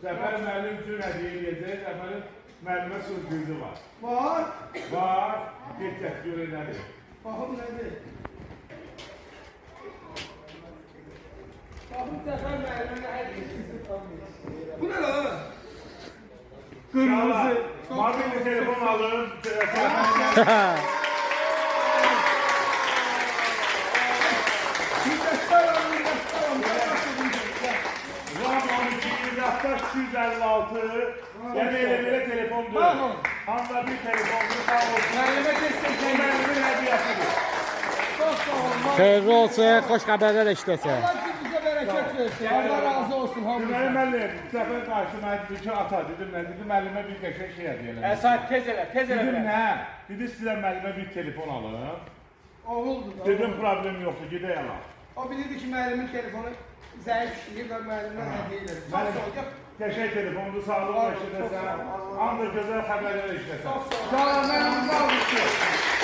Zəfər müəllim üçün hədiyyə edəcək. Zəfərin müəllimə sürprizi var. Var. Var. Geçək görək nədir? Baxım nədir? Baxım Zəfər müəllimə hədiyyəsini tanıyır. Bu nə lan? Qırmızı. Mobilli telefon alın. RAM 12 Yaktaş 256. Yani elə telefondur. Anda bir telefondur. Sağ olsun. Müəllimə destek Bu müəllimin hədiyyəsidir. Çok sağ olun. Xeyirli olsun, xoş xəbərlər eşidəsə. Allah bizə bərəkət versin. Allah razı olsun Deməli hamımızdan. müəllim, bu səfər qarşı mən dedim ki, ata dedim nə dedim, müəllimə bir qəşəng şey hədiyyə elədim. Saat tez elə, tez elə. Dedim nə? Dedi sizə müəllimə bir telefon alın. Oğuldur da. Dedim problem yoxdur, gedək ala. O bilirdi ki müəllimin telefonu zəif işləyir və müəllimdən hədiyyə edir. Çox sağ ol. Qəşəng telefondur, sağlıq işlədəsən, ancaq gözəl xəbərlər işləsən. Çox sağ ol. Sağ ol, müəllim sağ olsun.